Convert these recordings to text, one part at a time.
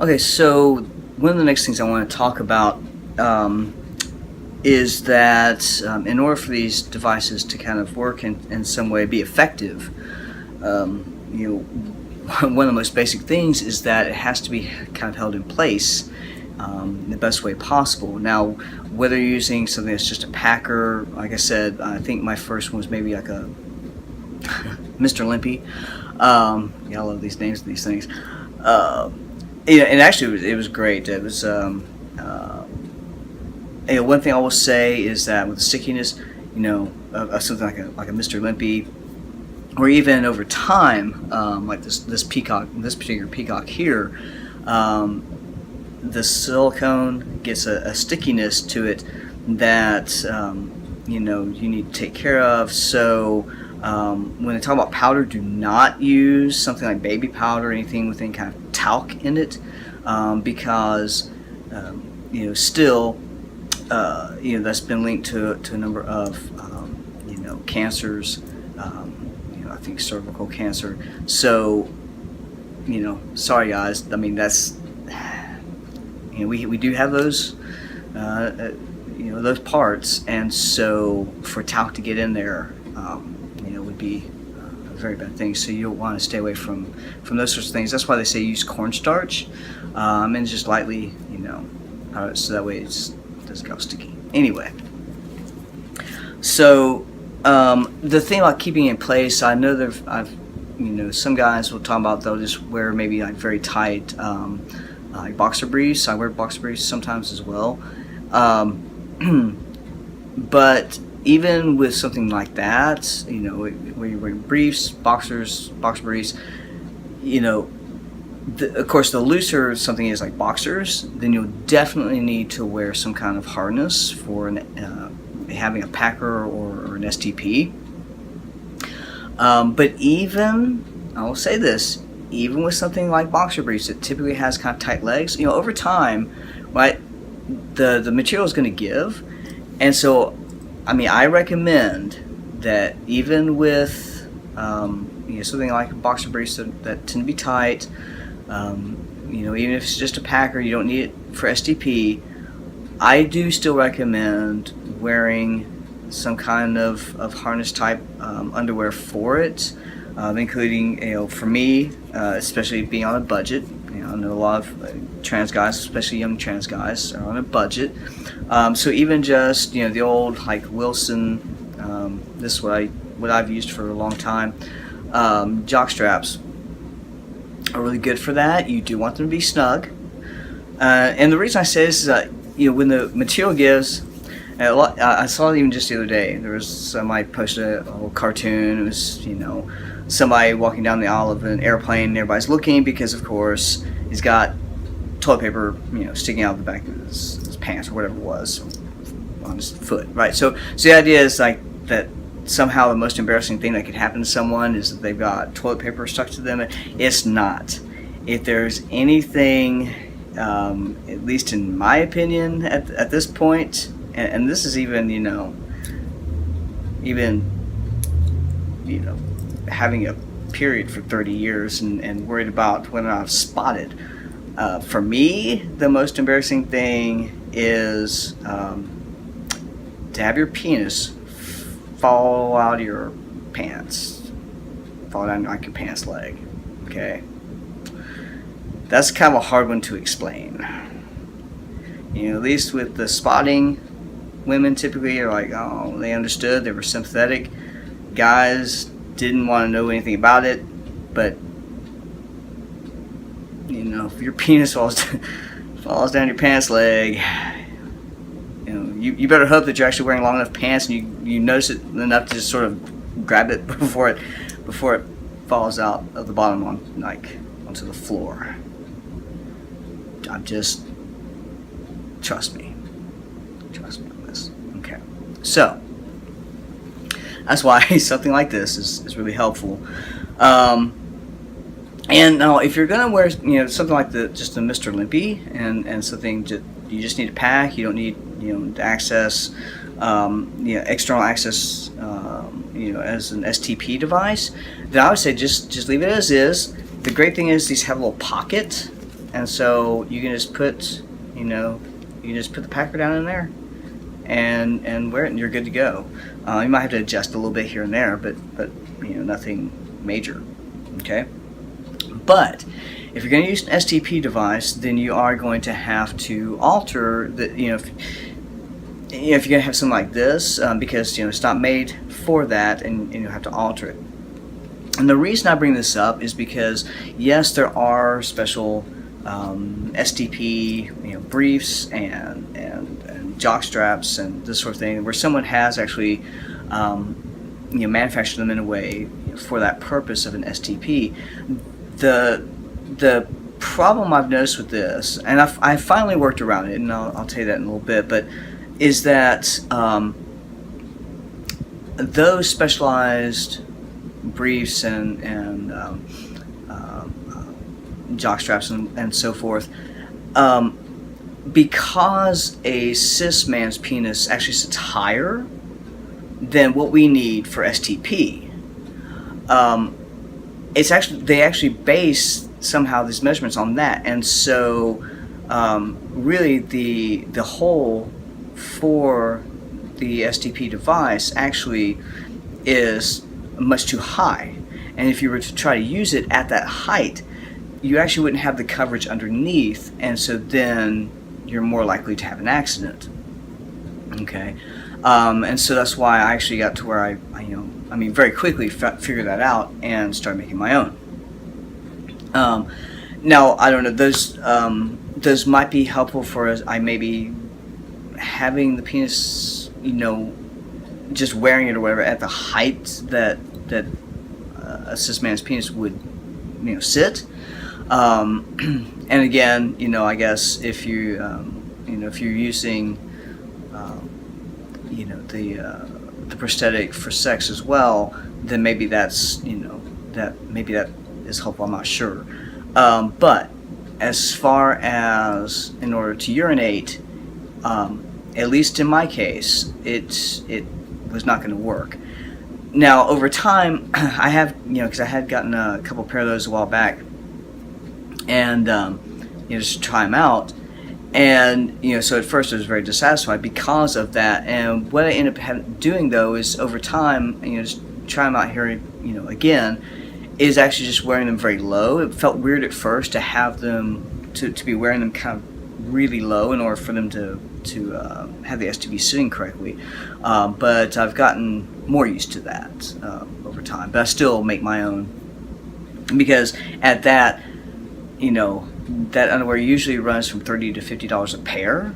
Okay, so one of the next things I want to talk about is that in order for these devices to kind of work in some way, be effective, you know, one of the most basic things is that it has to be kind of held in place in the best way possible. Now, whether you're using something that's just a packer, like I said, I think my first one was maybe like a Mr. Limpy. Yeah, I love these names of these things. And actually, it was great. It was. One thing I will say is that with the stickiness, of something like a Mr. Limpy, or even over time, like this peacock, this particular peacock here, the silicone gets a stickiness to it that you need to take care of. So when they talk about powder, do not use something like baby powder or anything with any kind of talc in it, because still that's been linked to a number of cancers. I think cervical cancer. So sorry guys. I mean that's we do have those those parts, and so for talc to get in there would be a very bad thing. So you'll want to stay away from those sorts of things. That's why they say use cornstarch and just lightly so that way it doesn't get sticky. Anyway, so the thing about keeping it in place, I know some guys will talk about they'll just wear maybe like very tight like boxer briefs. I wear boxer briefs sometimes as well. But even with something like that, where you're wearing briefs, boxer briefs, of course, the looser something is like boxers, then you'll definitely need to wear some kind of harness for having a packer or an STP. But even, I will say this, even with something like boxer briefs that typically has kind of tight legs, over time, right, the material is going to give. And so, I recommend that even with something like boxer briefs that tend to be tight, even if it's just a packer, you don't need it for STP. I do still recommend wearing some kind of harness type underwear for it, including for me, especially being on a budget. I know a lot of trans guys, especially young trans guys, are on a budget. So even just the old like Wilson, this is what I've used for a long time. Jock straps are really good for that. You do want them to be snug, and the reason I say this is that when the material gives. I saw it even just the other day. There was somebody posted a little cartoon. It was somebody walking down the aisle of an airplane, and everybody's looking because of course he's got toilet paper sticking out the back of his pants or whatever it was on his foot, right? So the idea is like that somehow the most embarrassing thing that could happen to someone is that they've got toilet paper stuck to them. It's not. If there's anything, at least in my opinion at this point, and this is even having a period for 30 years and worried about whether or not I've spotted. For me, the most embarrassing thing is to have your penis fall out of your pants, fall down like your pants leg. Okay, that's kind of a hard one to explain. At least with the spotting, women typically are like, oh, they understood, they were sympathetic. Guys didn't want to know anything about it, but if your penis falls down your pants leg, you better hope that you're actually wearing long enough pants and you notice it enough to just sort of grab it before it falls out of the bottom onto the floor. Trust me on this. Okay, so that's why something like this is really helpful. And now, if you're gonna wear something like just the Mr. Limpy and something you just need to pack, you don't need to access external access as an STP device, then I would say just leave it as is. The great thing is these have a little pocket and so you can just put, you can just put the packer down in there, and wear it, and you're good to go. You might have to adjust a little bit here and there, but nothing major. Okay, but if you're going to use an STP device, then you are going to have to alter the, if you're going to have something like this, because it's not made for that, and you have to alter it. And the reason I bring this up is because, yes, there are special STP briefs and jock straps and this sort of thing where someone has actually manufactured them in a way for that purpose of an STP. The problem I've noticed with this, and I finally worked around it, and I'll tell you that in a little bit, but is that those specialized briefs and jock straps and so forth, because a cis man's penis actually sits higher than what we need for STP, they actually base somehow these measurements on that, and so really the hole for the STP device actually is much too high, and if you were to try to use it at that height, you actually wouldn't have the coverage underneath, and so then you're more likely to have an accident. Okay, and so that's why I actually got to where I very quickly figured that out and started making my own. Now I don't know, those might be helpful for I maybe having the penis, just wearing it or whatever at the height that a cis man's penis would sit. And again, I guess if you if you're using the prosthetic for sex as well, then maybe that's that is helpful. I'm not sure, but as far as in order to urinate, at least in my case, it was not going to work. Now over time, I have because I had gotten a couple pair of those a while back, and just try them out, and so at first I was very dissatisfied because of that. And what I ended up doing though is over time, just try them out here, again, is actually just wearing them very low. It felt weird at first to have them to be wearing them kind of really low in order for them to have the STP sitting correctly, but I've gotten more used to that over time. But I still make my own, because at that, that underwear usually runs from $30 to $50 a pair,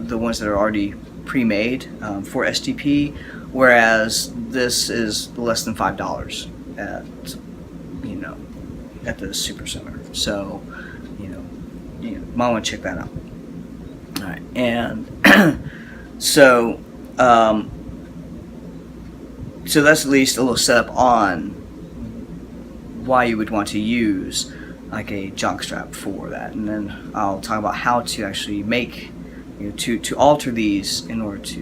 the ones that are already pre-made for STP, whereas this is less than $5 at the Super Center. So you might want to check that out. All right, and so that's at least a little setup on why you would want to use like a jock strap for that, and then I'll talk about how to actually make, to alter these in order to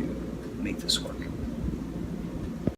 make this work.